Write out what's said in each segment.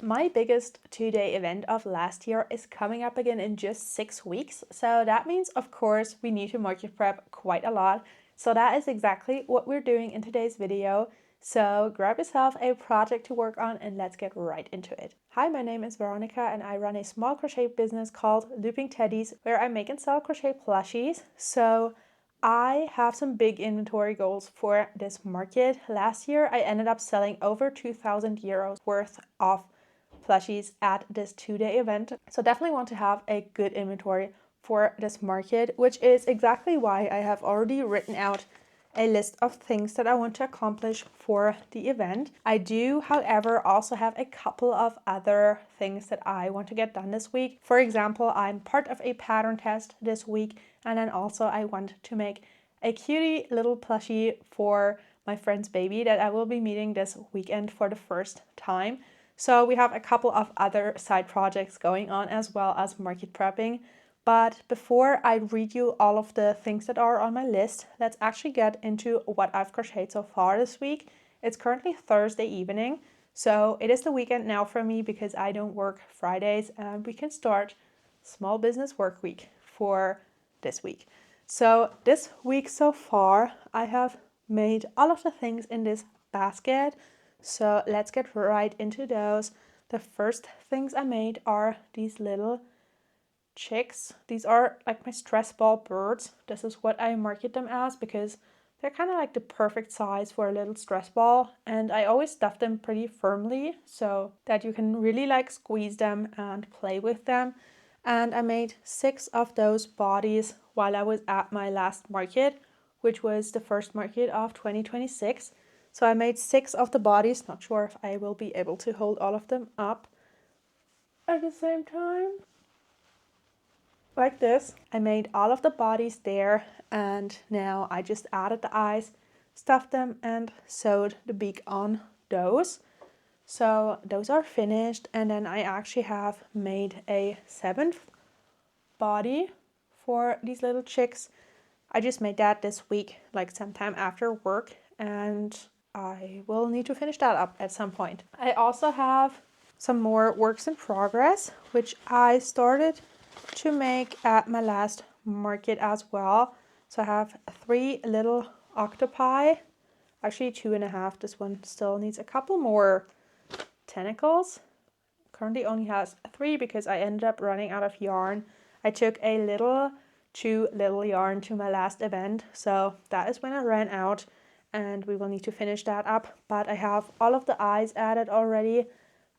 My biggest 2-day event of last year is coming up again in just 6 weeks. So that means, of course, we need to market prep quite a lot. So that is exactly what we're doing in today's video. So grab yourself a project to work on and let's get right into it. Hi, my name is Veronica and I run a small crochet business called Looping Teddies where I make and sell crochet plushies. So I have some big inventory goals for this market. Last year, I ended up selling over 2,000 euros worth of plushies at this 2-day event. So definitely want to have a good inventory for this market, which is exactly why I have already written out a list of things that I want to accomplish for the event. I do, however, also have a couple of other things that I want to get done this week. For example, I'm part of a pattern test this week, and then also I want to make a cutie little plushie for my friend's baby that I will be meeting this weekend for the first time. So we have a couple of other side projects going on as well as market prepping. But before I read you all of the things that are on my list, let's actually get into what I've crocheted so far this week. It's currently Thursday evening, so it is the weekend now for me because I don't work Fridays, and we can start small business work week for this week. So this week so far, I have made all of the things in this basket. So let's get right into those. The first things I made are these little chicks. These are like my stress ball birds. This is what I market them as because they're kind of like the perfect size for a little stress ball, and I always stuff them pretty firmly so that you can really like squeeze them and play with them. And I made 6 of those bodies while I was at my last market, which was the first market of 2026. So I made 6 of the bodies. Not sure if I will be able to hold all of them up at the same time. Like this. I made all of the bodies there, and now I just added the eyes, stuffed them, and sewed the beak on those. So those are finished, and then I actually have made a 7th body for these little chicks. I just made that this week, like sometime after work, and I will need to finish that up at some point. I also have some more works in progress, which I started to make at my last market as well. So I have 3 little octopi, actually 2.5. This one still needs a couple more tentacles. Currently only has 3 because I ended up running out of yarn. I took a little too little yarn to my last event, so that is when I ran out, and we will need to finish that up. But I have all of the eyes added already.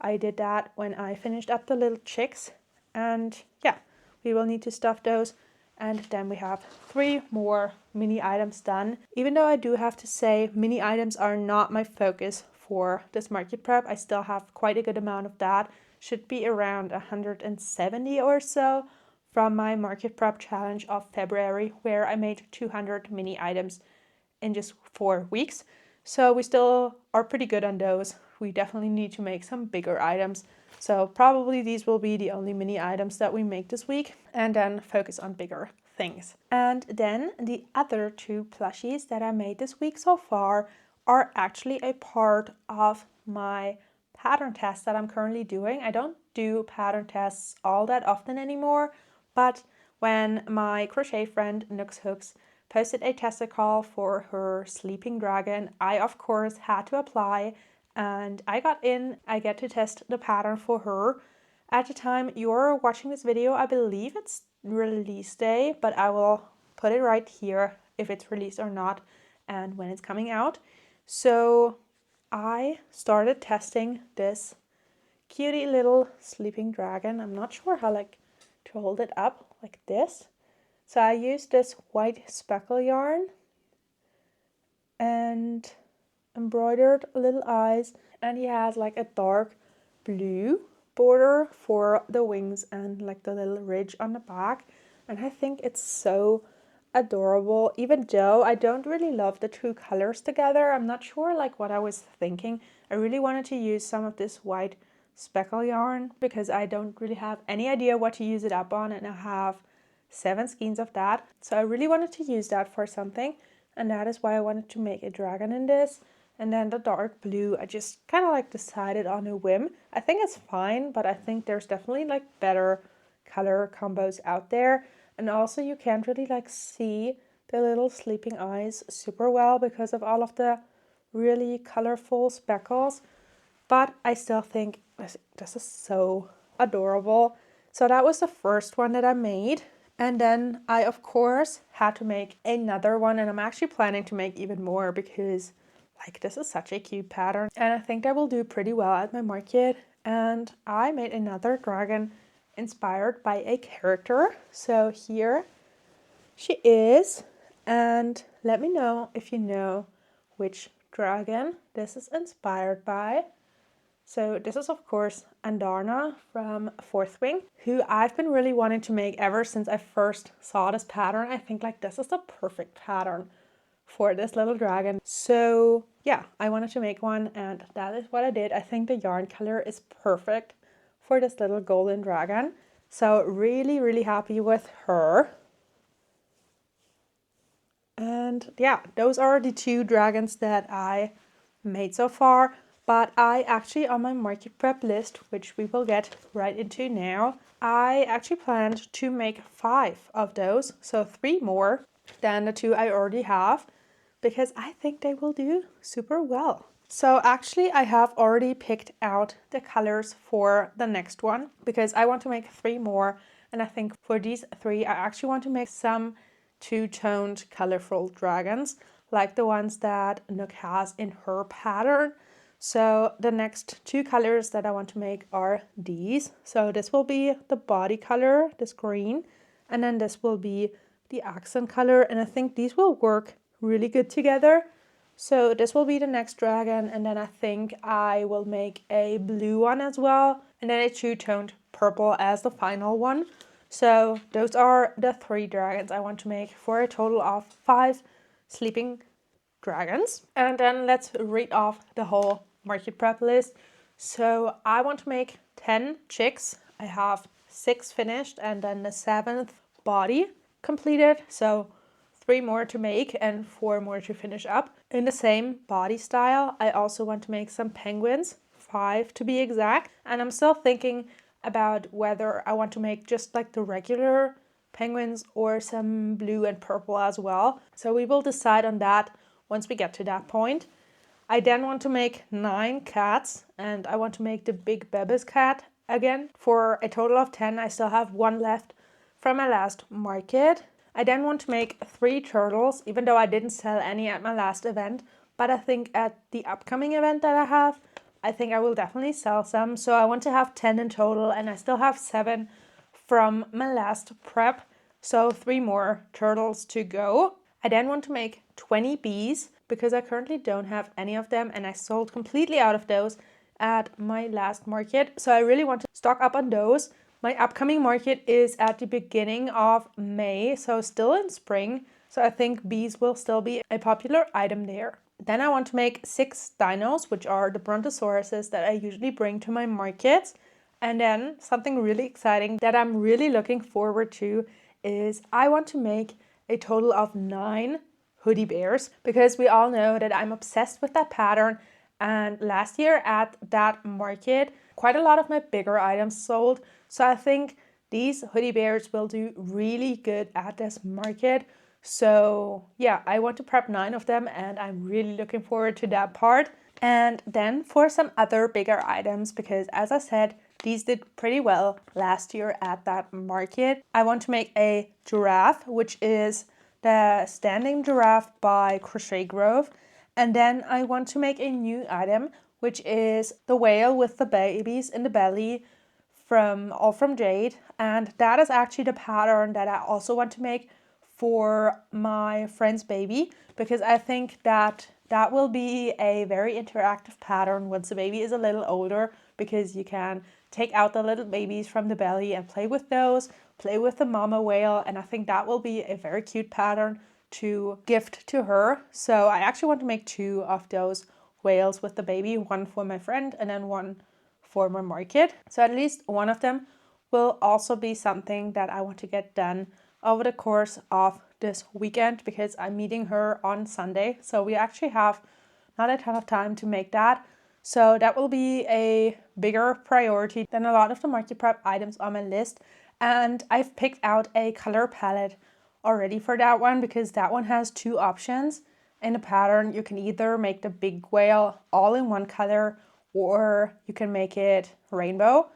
I did that when I finished up the little chicks, and yeah, we will need to stuff those. And then we have 3 more mini items done. Even though I do have to say mini items are not my focus for this market prep, I still have quite a good amount of that. Should be around 170 or so from my market prep challenge of February, where I made 200 mini items in just 4 weeks. So we still are pretty good on those. We definitely need to make some bigger items. So probably these will be the only mini items that we make this week, and then focus on bigger things. And then the other 2 plushies that I made this week so far are actually a part of my pattern test that I'm currently doing. I don't do pattern tests all that often anymore, but when my crochet friend Nooks Hooks posted a tester call for her sleeping dragon, I of course had to apply, and I got in. I get to test the pattern for her. At the time you're watching this video, I believe it's release day, but I will put it right here if it's released or not and when it's coming out. So I started testing this cutie little sleeping dragon. I'm not sure how to hold it up like this. So I used this white speckle yarn and embroidered little eyes, and he has like a dark blue border for the wings and like the little ridge on the back, and I think it's so adorable. Even though I don't really love the 2 colors together, I'm not sure like what I was thinking. I really wanted to use some of this white speckle yarn because I don't really have any idea what to use it up on, and I have 7 skeins of that. So I really wanted to use that for something, and that is why I wanted to make a dragon in this. And then the dark blue, I just kind of like decided on a whim. I think it's fine, but I think there's definitely like better color combos out there. And also you can't really like see the little sleeping eyes super well because of all of the really colorful speckles. But I still think this is so adorable. So that was the first one that I made. And then I, of course, had to make another one. And I'm actually planning to make even more because like this is such a cute pattern. And I think that will do pretty well at my market. And I made another dragon inspired by a character. So here she is. And let me know if you know which dragon this is inspired by. So this is of course Andarna from Fourth Wing, who I've been really wanting to make ever since I first saw this pattern. I think like this is the perfect pattern for this little dragon. So yeah, I wanted to make one and that is what I did. I think the yarn color is perfect for this little golden dragon. So really happy with her. And yeah, those are the two dragons that I made so far. But I actually, on my market prep list, which we will get right into now, I actually planned to make 5 of those. So 3 more than the 2 I already have, because I think they will do super well. So actually I have already picked out the colors for the next one, because I want to make 3 more. And I think for these 3, I actually want to make some two-toned colorful dragons, like the ones that Nook has in her pattern. So the next 2 colors that I want to make are these. So this will be the body color, this green, and then this will be the accent color. And I think these will work really good together. So this will be the next dragon, and then I think I will make a blue one as well, and then a two-toned purple as the final one. So those are the 3 dragons I want to make for a total of 5 sleeping dragons. And then let's read off the whole market prep list. So I want to make 10 chicks. I have 6 finished and then the 7th body completed. So 3 more to make and 4 more to finish up. In the same body style, I also want to make some penguins, 5 to be exact. And I'm still thinking about whether I want to make just like the regular penguins or some blue and purple as well. So we will decide on that once we get to that point. I then want to make 9 cats, and I want to make the big Bebes cat again for a total of 10. I still have 1 left from my last market. I then want to make 3 turtles, even though I didn't sell any at my last event. But I think at the upcoming event that I have, I think I will definitely sell some. So I want to have 10 in total, and I still have 7 from my last prep. So 3 more turtles to go. I then want to make 20 bees because I currently don't have any of them, and I sold completely out of those at my last market. So I really want to stock up on those. My upcoming market is at the beginning of May, so still in spring. So I think bees will still be a popular item there. Then I want to make 6 dinos, which are the brontosauruses that I usually bring to my markets. And then something really exciting that I'm really looking forward to is I want to make a total of 9 hoodie bears, because we all know that I'm obsessed with that pattern. And last year at that market, quite a lot of my bigger items sold. So I think these hoodie bears will do really good at this market. So yeah, I want to prep 9 of them, and I'm really looking forward to that part. And then for some other bigger items, because as I said, these did pretty well last year at that market. I want to make a giraffe, which is the standing giraffe by Crochet Grove. And then I want to make a new item, which is the whale with the babies in the belly from Jade. And that is actually the pattern that I also want to make for my friend's baby, because I think that will be a very interactive pattern once the baby is a little older, because you can take out the little babies from the belly and play with those, play with the mama whale, and I think that will be a very cute pattern to gift to her. So I actually want to make 2 of those whales with the baby, 1 for my friend and then 1 for my market. So at least one of them will also be something that I want to get done over the course of this weekend, because I'm meeting her on Sunday. So we actually have not a ton of time to make that. So that will be a bigger priority than a lot of the Market Prep items on my list. And I've picked out a color palette already for that one because that one has two options. In the pattern, you can either make the big whale all in one color or you can make it rainbow.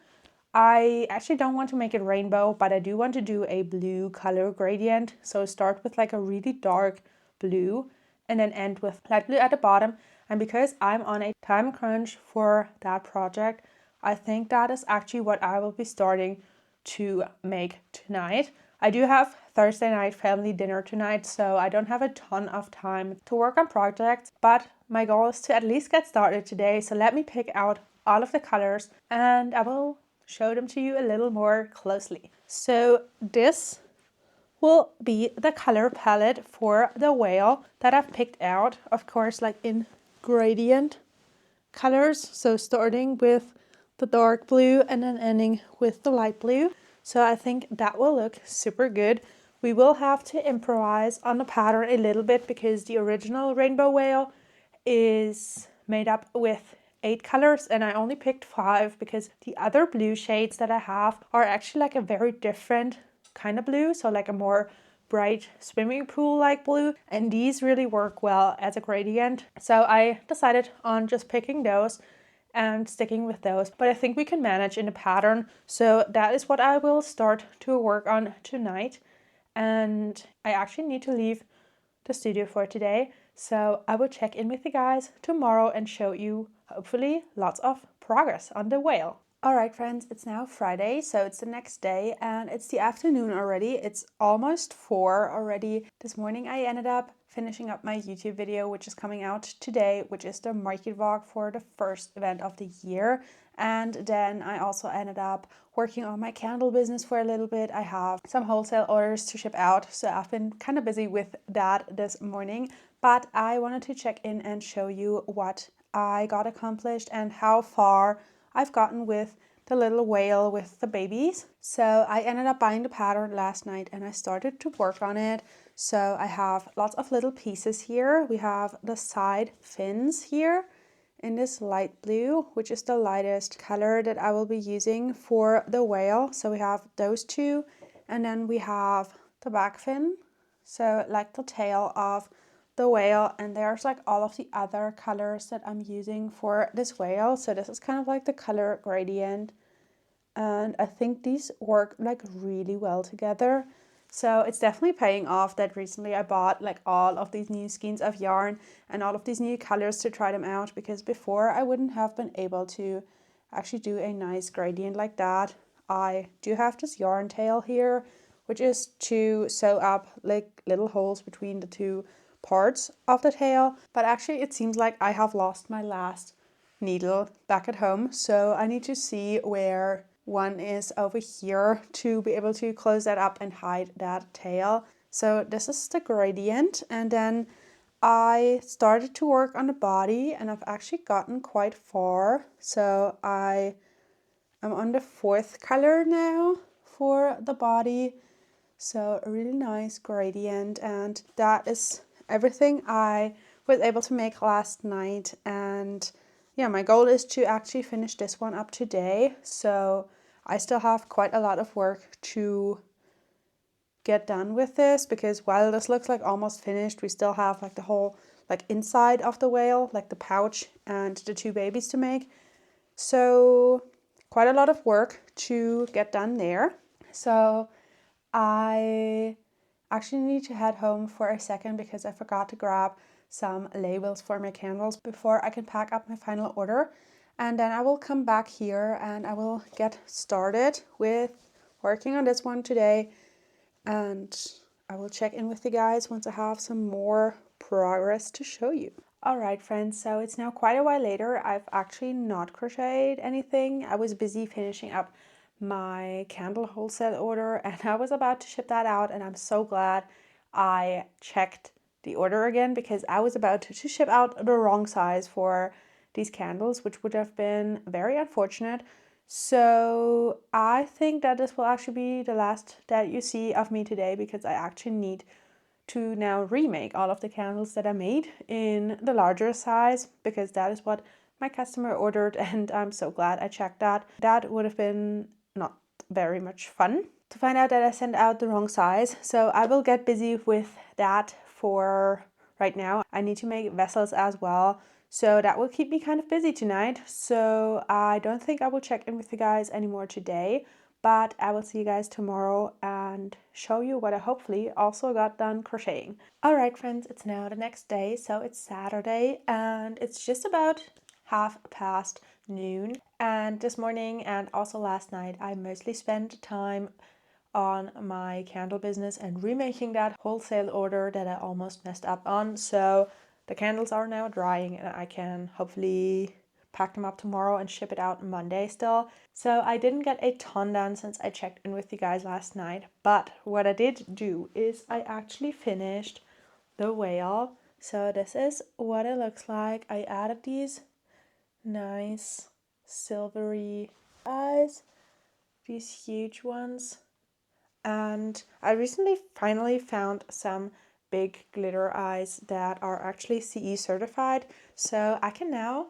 I actually don't want to make it rainbow, but I do want to do a blue color gradient. So start with like a really dark blue and then end with light blue at the bottom. And because I'm on a time crunch for that project, I think that is actually what I will be starting to make tonight. I do have Thursday night family dinner tonight, so I don't have a ton of time to work on projects, but my goal is to at least get started today. So let me pick out all of the colors and I will show them to you a little more closely. So this will be the color palette for the whale that I've picked out, of course, like in gradient colors. So starting with the dark blue and then ending with the light blue. So I think that will look super good. We will have to improvise on the pattern a little bit because the original rainbow whale is made up with 8 colors and I only picked 5 because the other blue shades that I have are actually like a very different kind of blue. So like a more bright swimming pool like blue, and these really work well as a gradient. So I decided on just picking those and sticking with those, but I think we can manage in a pattern. So that is what I will start to work on tonight. And I actually need to leave the studio for today, so I will check in with you guys tomorrow and show you hopefully lots of progress on the whale. Alright friends, it's now Friday, so it's the next day and it's the afternoon already. It's almost 4 already. This morning I ended up finishing up my YouTube video, which is coming out today, which is the market vlog for the first event of the year. And then I also ended up working on my candle business for a little bit. I have some wholesale orders to ship out, so I've been kind of busy with that this morning. But I wanted to check in and show you what I got accomplished and how far I've gotten with the little whale with the babies. So I ended up buying the pattern last night and I started to work on it. So I have lots of little pieces here. We have the side fins here in this light blue, which is the lightest color that I will be using for the whale. So we have those two, and then we have the back fin, so like the tail of the whale, and there's like all of the other colors that I'm using for this whale. So this is kind of like the color gradient, and I think these work like really well together. So it's definitely paying off that recently I bought like all of these new skeins of yarn and all of these new colors to try them out, because before I wouldn't have been able to actually do a nice gradient like that. I do have this yarn tail here, which is to sew up like little holes between the two parts of the tail, but actually it seems like I have lost my last needle back at home, so I need to see where one is over here to be able to close that up and hide that tail. So this is the gradient, and then I started to work on the body and I've actually gotten quite far. So I am on the 4th color now for the body. So a really nice gradient, and that is everything I was able to make last night. And yeah, my goal is to actually finish this one up today. So I still have quite a lot of work to get done with this, because while this looks like almost finished, we still have like the whole like inside of the whale, like the pouch and the 2 babies to make. So quite a lot of work to get done there. So I actually need to head home for a second because I forgot to grab some labels for my candles before I can pack up my final order. And then I will come back here and I will get started with working on this one today. And I will check in with you guys once I have some more progress to show you. Alright friends, so it's now quite a while later. I've actually not crocheted anything. I was busy finishing up my candle wholesale order and I was about to ship that out, and I'm so glad I checked the order again, because I was about to ship out the wrong size for these candles, which would have been very unfortunate. So I think that this will actually be the last that you see of me today, because I actually need to now remake all of the candles that I made in the larger size, because that is what my customer ordered, and I'm so glad I checked that. That would have been not very much fun to find out that I sent out the wrong size. So I will get busy with that for right now. I need to make vessels as well, so that will keep me kind of busy tonight. So I don't think I will check in with you guys anymore today, but I will see you guys tomorrow and show you what I hopefully also got done crocheting. Alright friends, it's now the next day, so it's Saturday and it's just about noon. And this morning and also last night I mostly spent time on my candle business and remaking that wholesale order that I almost messed up on. So the candles are now drying and I can hopefully pack them up tomorrow and ship it out Monday still. So I didn't get a ton done since I checked in with you guys last night, but what I did do is I actually finished the whale. So this is what it looks like. I added these nice silvery eyes, these huge ones, and I recently finally found some big glitter eyes that are actually CE certified, so I can now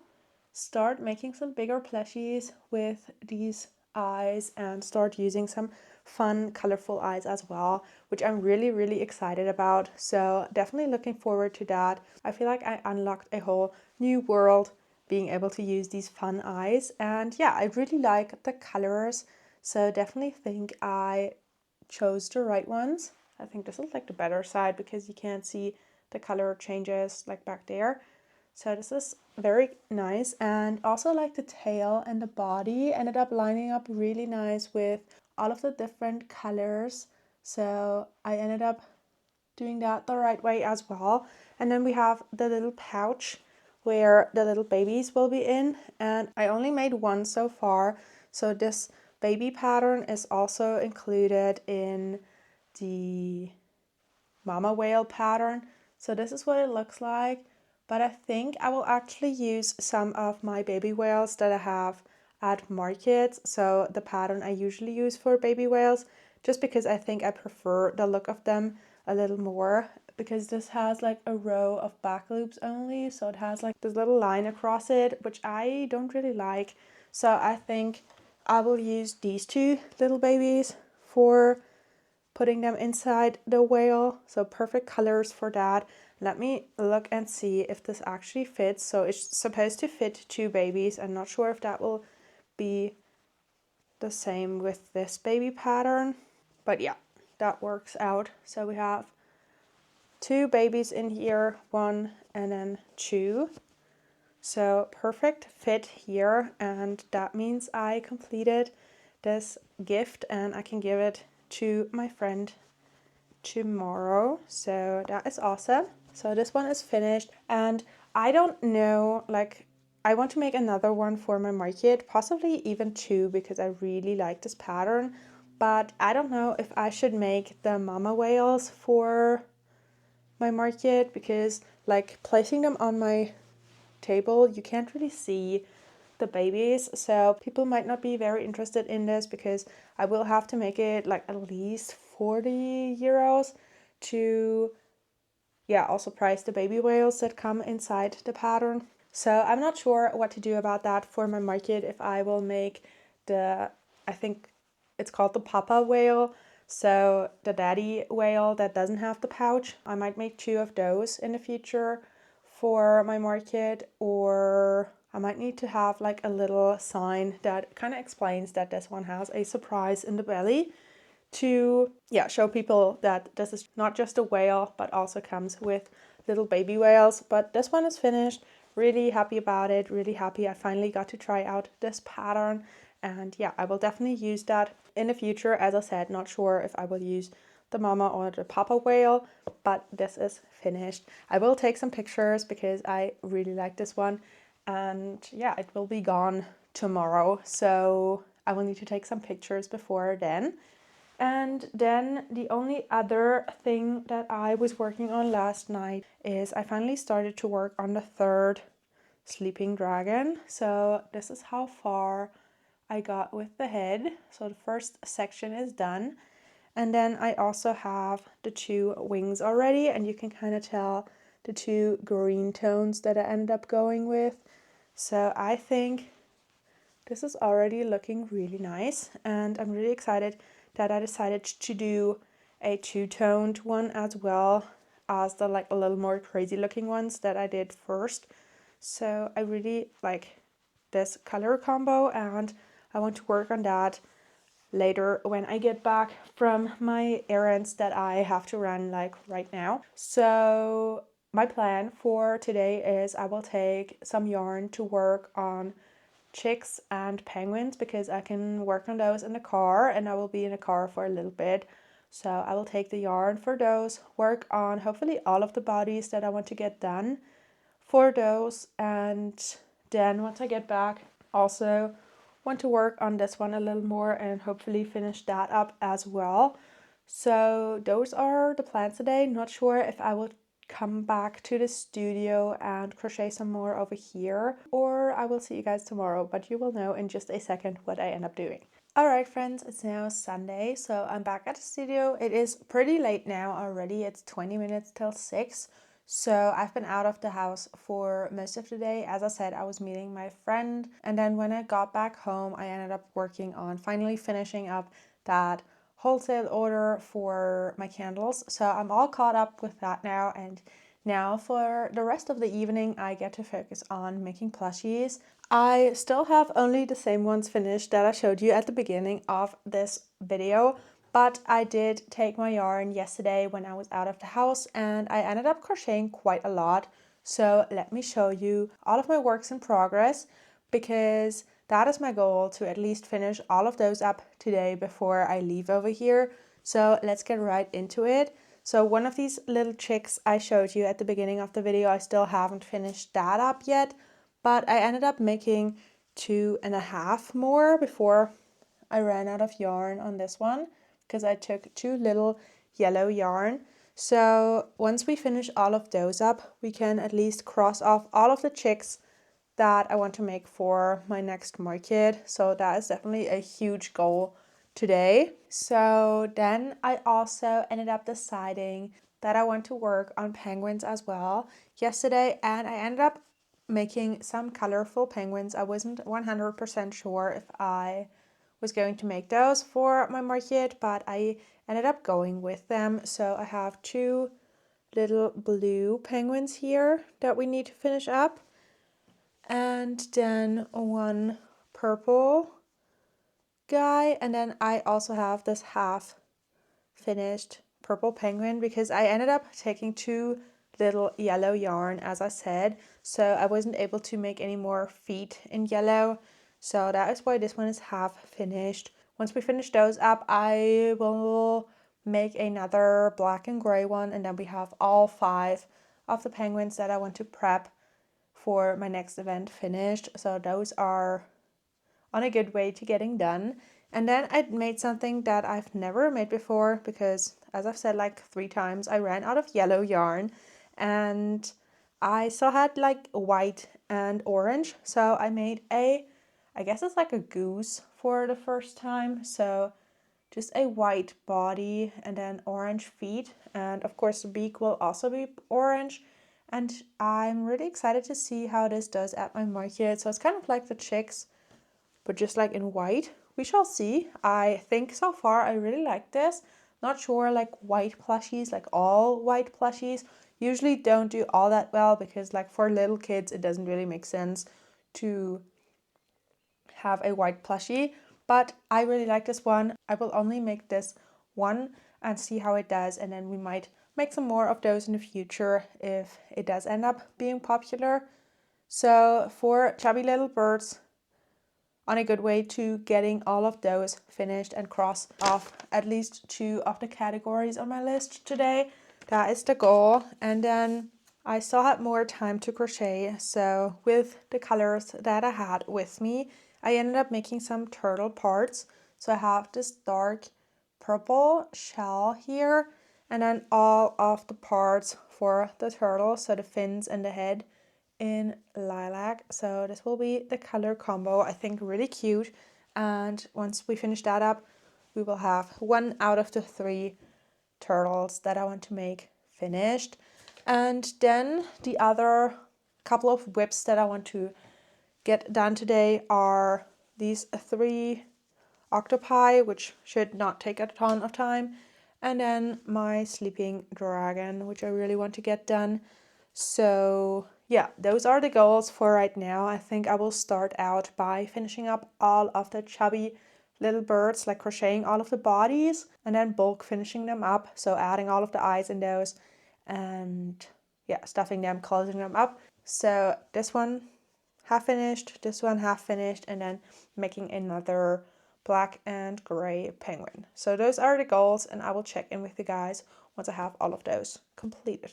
start making some bigger plushies with these eyes and start using some fun colorful eyes as well, which I'm really excited about. So definitely looking forward to that. I feel like I unlocked a whole new world being able to use these fun eyes, and yeah, I really like the colors, so definitely think I chose the right ones. I think this is like the better side because you can't see the color changes like back there. So this is very nice, and also like the tail and the body ended up lining up really nice with all of the different colors. So I ended up doing that the right way as well. And then we have the little pouch where the little babies will be in, and I only made one so far. So this baby pattern is also included in the mama whale pattern. So this is what it looks like, but I think I will actually use some of my baby whales that I have at markets. So the pattern I usually use for baby whales, just because I think I prefer the look of them a little more, because this has like a row of back loops only, so it has like this little line across it, which I don't really like. So I think I will use these two little babies for putting them inside the whale. So perfect colors for that. Let me look and see if this actually fits. So it's supposed to fit two babies. I'm not sure if that will be the same with this baby pattern, but yeah, that works out. So we have two babies in here, one and then two. So perfect fit here, and that means I completed this gift and I can give it to my friend tomorrow. So that is awesome. So this one is finished, and I don't know, like I want to make another one for my market, possibly even two, because I really like this pattern, but I don't know if I should make the mama whales for my market, because like placing them on my table you can't really see the babies, so people might not be very interested in this, because I will have to make it like at least 40 euros to also price the baby whales that come inside the pattern. So I'm not sure what to do about that for my market, if I will make the, I think it's called the papa whale, so the daddy whale that doesn't have the pouch. I might make two of those in the future for my market, or I might need to have like a little sign that kind of explains that this one has a surprise in the belly, to show people that this is not just a whale but also comes with little baby whales. But this one is finished, really happy about it, really happy I finally got to try out this pattern, and yeah, I will definitely use that in the future. As I said, not sure if I will use the mama or the papa whale, but this is finished. I will take some pictures because I really like this one, and yeah, it will be gone tomorrow, so I will need to take some pictures before then. And then the only other thing that I was working on last night is I finally started to work on the third sleeping dragon. So this is how far I got with the head. So the first section is done, And then I also have the two wings already, and you can kind of tell the two green tones that I ended up going with. So I think this is already looking really nice, and I'm really excited that I decided to do a two-toned one as well as the like a little more crazy looking ones that I did first. So I really like this color combo, and I want to work on that later when I get back from my errands that I have to run like right now. So my plan for today is I will take some yarn to work on chicks and penguins because I can work on those in the car, and I will be in the car for a little bit. So I will take the yarn for those, work on hopefully all of the bodies that I want to get done for those, and then once I get back also want to work on this one a little more and hopefully finish that up as well. So those are the plans today. Not sure if I will come back to the studio and crochet some more over here, or I will see you guys tomorrow, but you will know in just a second what I end up doing. Alright friends, it's now Sunday, so I'm back at the studio. It is pretty late now already. It's 20 minutes till 6. So I've been out of the house for most of the day. As I said, I was meeting my friend, and then when I got back home, I ended up working on finally finishing up that wholesale order for my candles. So I'm all caught up with that now, and now for the rest of the evening I get to focus on making plushies. I still have only the same ones finished that I showed you at the beginning of this video, but I did take my yarn yesterday when I was out of the house, and I ended up crocheting quite a lot. So let me show you all of my works in progress, because that is my goal, to at least finish all of those up today before I leave over here. So let's get right into it. So one of these little chicks I showed you at the beginning of the video, I still haven't finished that up yet, but I ended up making 2.5 more before I ran out of yarn on this one, because I took 2 little yellow yarn. So once we finish all of those up, we can at least cross off all of the chicks that I want to make for my next market. So that is definitely a huge goal today. So then I also ended up deciding that I want to work on penguins as well yesterday, and I ended up making some colorful penguins. I wasn't 100% sure if I was going to make those for my market, but I ended up going with them. So I have 2 little blue penguins here that we need to finish up, and then 1 purple guy, and then I also have this half finished purple penguin because I ended up taking 2 little yellow yarn, as I said, so I wasn't able to make any more feet in yellow, so that is why this one is half finished. Once we finish those up, I will make another black and gray one, and then we have all 5 of the penguins that I want to prep for my next event finished. So those are on a good way to getting done. And then I made something that I've never made before because, as I've said like 3 times, I ran out of yellow yarn and I still had like white and orange. So I made I guess it's like a goose for the first time. So just a white body and then orange feet. And of course the beak will also be orange. And I'm really excited to see how this does at my market. So it's kind of like the chicks, but just like in white. We shall see. I think so far I really like this. Not sure, like white plushies, like all white plushies, usually don't do all that well because like for little kids it doesn't really make sense to have a white plushie. But I really like this one. I will only make this one and see how it does, and then we might make some more of those in the future if it does end up being popular. So for chubby little birds, on a good way to getting all of those finished and cross off at least 2 of the categories on my list today. That is the goal. And then I still had more time to crochet, so with the colors that I had with me, I ended up making some turtle parts. So I have this dark purple shell here, and then all of the parts for the turtle, so the fins and the head, in lilac. So this will be the color combo. I think really cute, and once we finish that up, we will have 1 out of the 3 turtles that I want to make finished. And then the other couple of whips that I want to get done today are these 3 octopi, which should not take a ton of time, and then my sleeping dragon, which I really want to get done. So yeah, those are the goals for right now. I think I will start out by finishing up all of the chubby little birds, like crocheting all of the bodies, and then bulk finishing them up, so adding all of the eyes in those, and yeah, stuffing them, closing them up. So this one half finished, this one half finished, and then making another black and gray penguin. So those are the goals, and I will check in with you guys once I have all of those completed.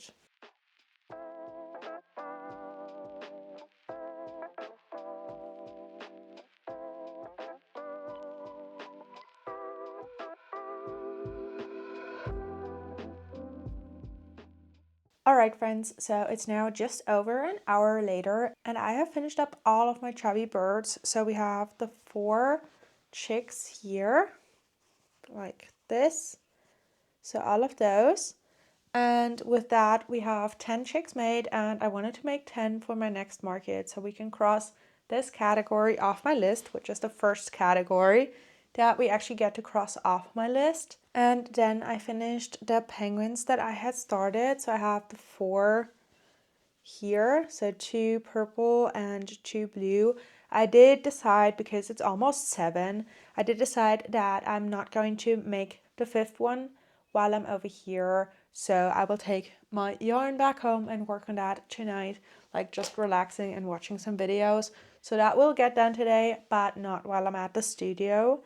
Alright friends, so it's now just over an hour later and I have finished up all of my chubby birds. So we have the 4 chicks here, like this. So all of those. And with that we have 10 chicks made, and I wanted to make 10 for my next market so we can cross this category off my list, which is the first category that we actually get to cross off my list. And then I finished the penguins that I had started. So I have the 4 here, so 2 purple and 2 blue. I did decide, because it's almost 7, I did decide that I'm not going to make the 5th one while I'm over here. So I will take my yarn back home and work on that tonight, like just relaxing and watching some videos. So that will get done today, but not while I'm at the studio.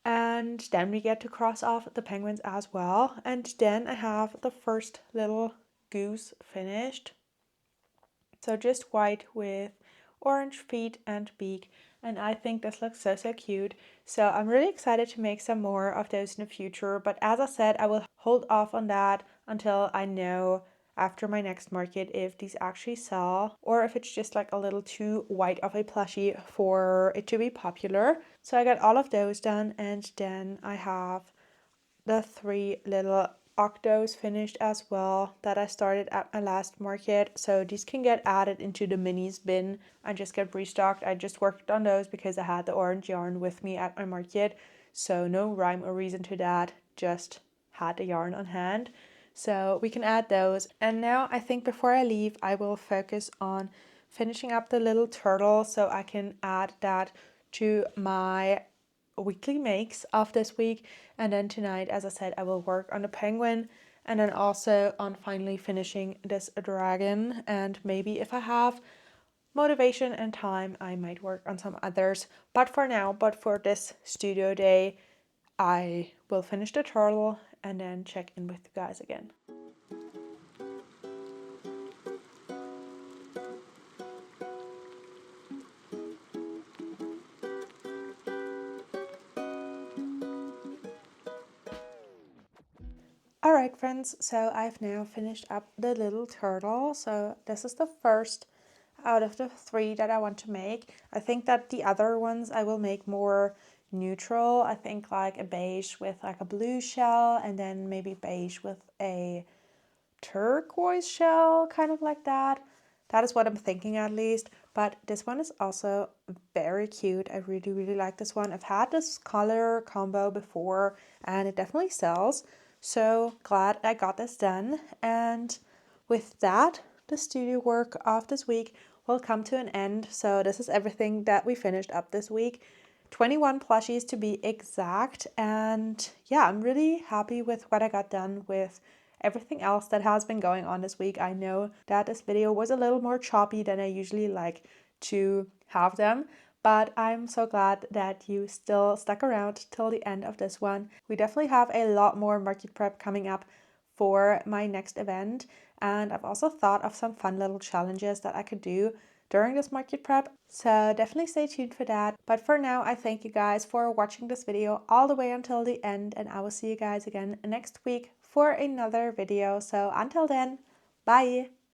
And then we get to cross off the penguins as well. And then I have the first little goose finished. So just white with orange feet and beak. And I think this looks so cute. So I'm really excited to make some more of those in the future. But as I said, I will hold off on that until I know after my next market if these actually sell, or if it's just like a little too white of a plushie for it to be popular. So I got all of those done, and then I have the 3 little octos finished as well that I started at my last market. So these can get added into the minis bin and just get restocked. I just worked on those because I had the orange yarn with me at my market. So no rhyme or reason to that, just had the yarn on hand. So we can add those. And now I think before I leave, I will focus on finishing up the little turtle so I can add that to my weekly makes of this week. And then tonight, as I said, I will work on the penguin, and then also on finally finishing this dragon. And maybe if I have motivation and time, I might work on some others. But for this studio day, I will finish the turtle and then check in with you guys again. Alright friends, so I've now finished up the little turtle. So this is the first out of the 3 that I want to make. I think that the other ones I will make more neutral. I think like a beige with like a blue shell, and then maybe beige with a turquoise shell, kind of like that. That is what I'm thinking at least. But this one is also very cute. I really like this one. I've had this color combo before and it definitely sells. So glad I got this done. And with that, the studio work of this week will come to an end. So this is everything that we finished up this week. 21 plushies to be exact. And yeah, I'm really happy with what I got done with everything else that has been going on this week. I know that this video was a little more choppy than I usually like to have them, but I'm so glad that you still stuck around till the end of this one. We definitely have a lot more market prep coming up for my next event, and I've also thought of some fun little challenges that I could do during this market prep, so definitely stay tuned for that. But for now, I thank you guys for watching this video all the way until the end, and I will see you guys again next week for another video. So until then, bye!